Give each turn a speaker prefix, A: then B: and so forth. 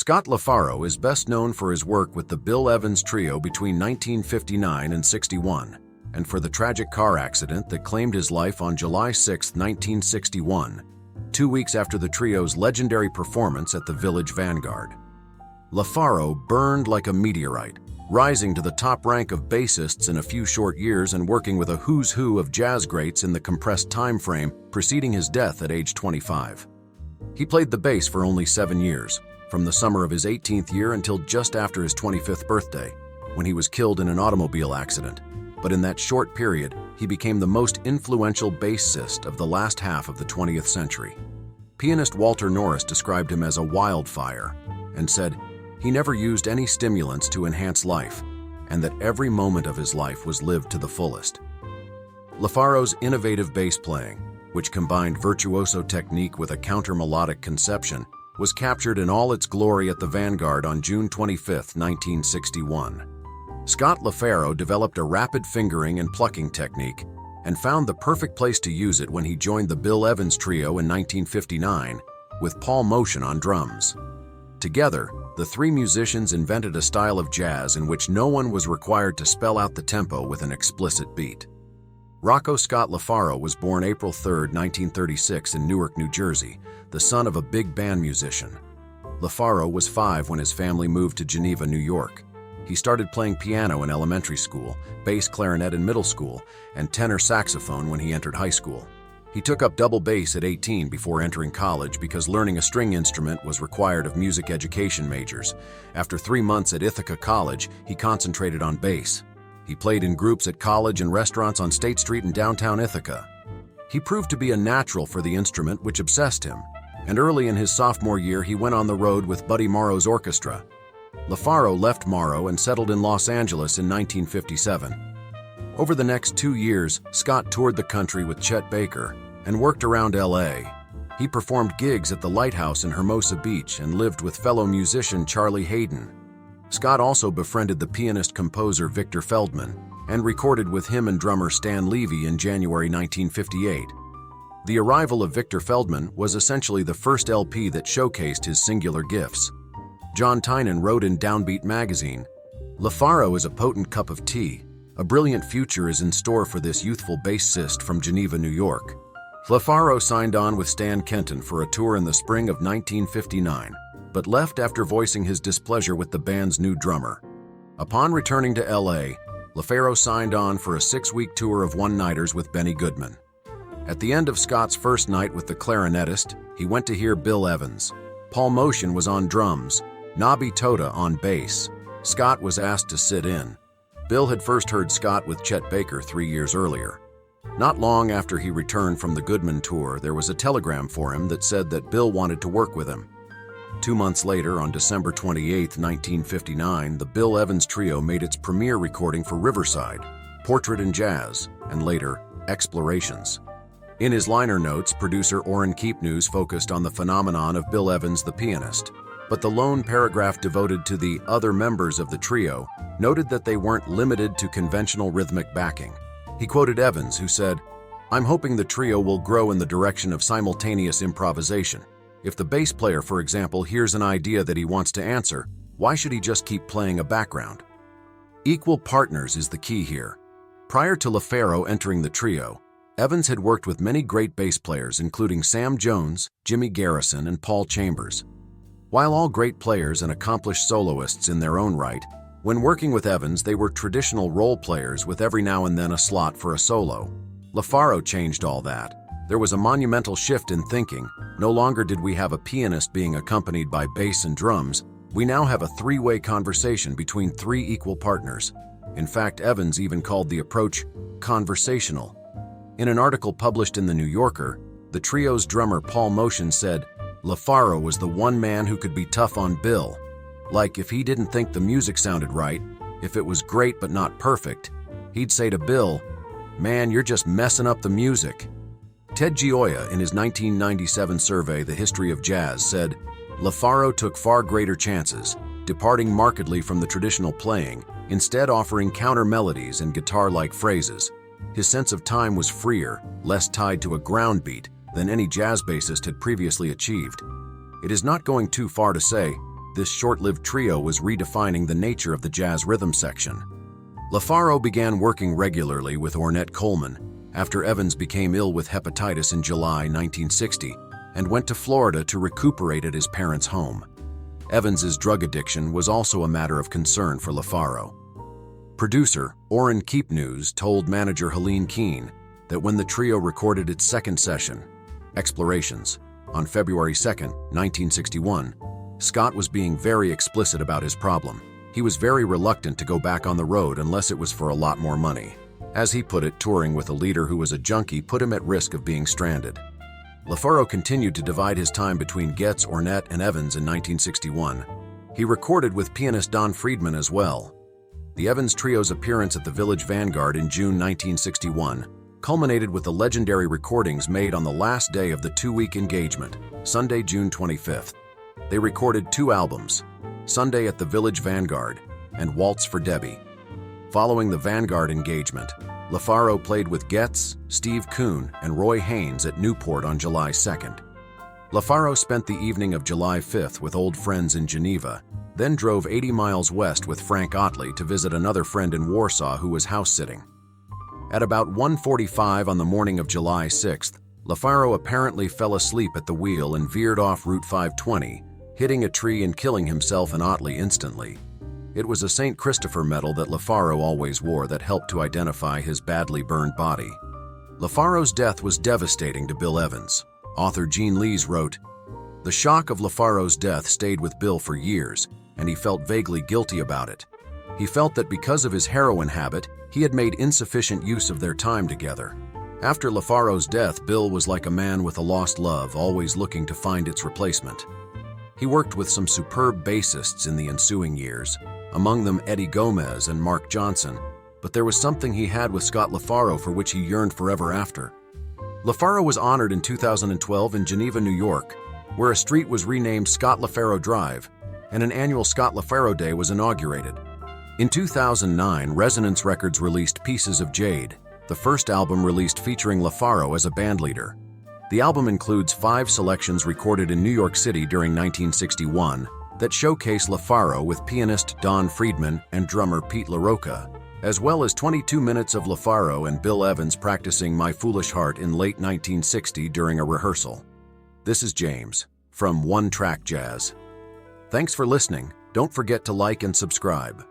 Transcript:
A: Scott Lafaro is best known for his work with the Bill Evans Trio between 1959 and 61, and for the tragic car accident that claimed his life on July 6, 1961, 2 weeks after the trio's legendary performance at the Village Vanguard. Lafaro burned like a meteorite, rising to the top rank of bassists in a few short years and working with a who's who of jazz greats in the compressed time frame preceding his death at age 25. He played the bass for only 7 years, from the summer of his 18th year until just after his 25th birthday, when he was killed in an automobile accident. But in that short period, he became the most influential bassist of the last half of the 20th century. Pianist Walter Norris described him as a wildfire and said, "He never used any stimulants to enhance life, and that every moment of his life was lived to the fullest." Lafaro's innovative bass playing, which combined virtuoso technique with a counter-melodic conception, was captured in all its glory at the Vanguard on June 25, 1961. Scott Lafaro developed a rapid fingering and plucking technique and found the perfect place to use it when he joined the Bill Evans Trio in 1959 with Paul Motian on drums. Together, the three musicians invented a style of jazz in which no one was required to spell out the tempo with an explicit beat. Rocco Scott Lafaro was born April 3, 1936 in Newark, New Jersey, the son of a big band musician. Lafaro was 5 when his family moved to Geneva, New York. He started playing piano in elementary school, bass clarinet in middle school, and tenor saxophone when he entered high school. He took up double bass at 18 before entering college because learning a string instrument was required of music education majors. After 3 months at Ithaca College, he concentrated on bass. He played in groups at college and restaurants on State Street in downtown Ithaca. He proved to be a natural for the instrument, which obsessed him, and early in his sophomore year he went on the road with Buddy Morrow's orchestra. Lafaro left Morrow and settled in Los Angeles in 1957. Over the next 2 years, Scott toured the country with Chet Baker and worked around LA. He performed gigs at the Lighthouse in Hermosa Beach and lived with fellow musician Charlie Haydn. Scott also befriended the pianist-composer Victor Feldman and recorded with him and drummer Stan Levy in January 1958. The arrival of Victor Feldman was essentially the first LP that showcased his singular gifts. John Tynan wrote in Downbeat magazine, "Lafaro is a potent cup of tea. A brilliant future is in store for this youthful bassist from Geneva, New York." Lafaro signed on with Stan Kenton for a tour in the spring of 1959, but left after voicing his displeasure with the band's new drummer. Upon returning to LA, Lafaro signed on for a 6-week tour of one-nighters with Benny Goodman. At the end of Scott's first night with the clarinetist, he went to hear Bill Evans. Paul Motian was on drums, Nabi Tota on bass. Scott was asked to sit in. Bill had first heard Scott with Chet Baker 3 years earlier. Not long after he returned from the Goodman tour, there was a telegram for him that said that Bill wanted to work with him. 2 months later, on December 28, 1959, the Bill Evans Trio made its premiere recording for Riverside, Portrait and Jazz, and later, Explorations. In his liner notes, producer Orrin Keepnews focused on the phenomenon of Bill Evans the pianist, but the lone paragraph devoted to the other members of the trio noted that they weren't limited to conventional rhythmic backing. He quoted Evans, who said, "I'm hoping the trio will grow in the direction of simultaneous improvisation. If the bass player, for example, hears an idea that he wants to answer, why should he just keep playing a background?" Equal partners is the key here. Prior to Lafaro entering the trio, Evans had worked with many great bass players including Sam Jones, Jimmy Garrison, and Paul Chambers. While all great players and accomplished soloists in their own right, when working with Evans they were traditional role players with every now and then a slot for a solo. Lafaro changed all that. There was a monumental shift in thinking. No longer did we have a pianist being accompanied by bass and drums, we now have a 3-way conversation between 3 equal partners. In fact, Evans even called the approach conversational. In an article published in The New Yorker, the trio's drummer Paul Motian said, "Lafaro was the one man who could be tough on Bill. Like, if he didn't think the music sounded right, if it was great but not perfect, he'd say to Bill, 'Man, you're just messing up the music.'" Ted Gioia, in his 1997 survey, The History of Jazz, said, "Lafaro took far greater chances, departing markedly from the traditional playing, instead offering counter melodies and guitar-like phrases. His sense of time was freer, less tied to a ground beat than any jazz bassist had previously achieved. It is not going too far to say, this short-lived trio was redefining the nature of the jazz rhythm section. Lafaro began working regularly with Ornette Coleman after Evans became ill with hepatitis in July 1960 and went to Florida to recuperate at his parents' home. Evans's drug addiction was also a matter of concern for Lafaro. Producer Orrin Keepnews told manager Helene Keene that when the trio recorded its second session, Explorations, on February 2, 1961, Scott was being very explicit about his problem. He was very reluctant to go back on the road unless it was for a lot more money. As he put it, touring with a leader who was a junkie put him at risk of being stranded. Lafaro continued to divide his time between Getz, Ornette, and Evans in 1961. He recorded with pianist Don Friedman as well. The Evans Trio's appearance at the Village Vanguard in June 1961 culminated with the legendary recordings made on the last day of the two-week engagement, Sunday, June 25th. They recorded 2 albums, Sunday at the Village Vanguard and Waltz for Debbie. Following the Vanguard engagement, Lafaro played with Getz, Steve Kuhn, and Roy Haynes at Newport on July 2nd. Lafaro spent the evening of July 5th with old friends in Geneva, then drove 80 miles west with Frank Otley to visit another friend in Warsaw who was house-sitting. At about 1:45 on the morning of July 6th, Lafaro apparently fell asleep at the wheel and veered off Route 520, hitting a tree and killing himself and Otley instantly. It was a St. Christopher medal that Lafaro always wore that helped to identify his badly burned body. Lafaro's death was devastating to Bill Evans. Author Gene Lees wrote, "The shock of Lafaro's death stayed with Bill for years, and he felt vaguely guilty about it. He felt that because of his heroin habit, he had made insufficient use of their time together. After Lafaro's death, Bill was like a man with a lost love, always looking to find its replacement." He worked with some superb bassists in the ensuing years, among them Eddie Gomez and Mark Johnson, but there was something he had with Scott Lafaro for which he yearned forever after. Lafaro was honored in 2012 in Geneva, New York, where a street was renamed Scott Lafaro Drive, and an annual Scott Lafaro Day was inaugurated. In 2009, Resonance Records released Pieces of Jade, the first album released featuring Lafaro as a bandleader. The album includes 5 selections recorded in New York City during 1961 that showcase Lafaro with pianist Don Friedman and drummer Pete LaRocca, as well as 22 minutes of Lafaro and Bill Evans practicing My Foolish Heart in late 1960 during a rehearsal. This is James from One Track Jazz. Thanks for listening. Don't forget to like and subscribe.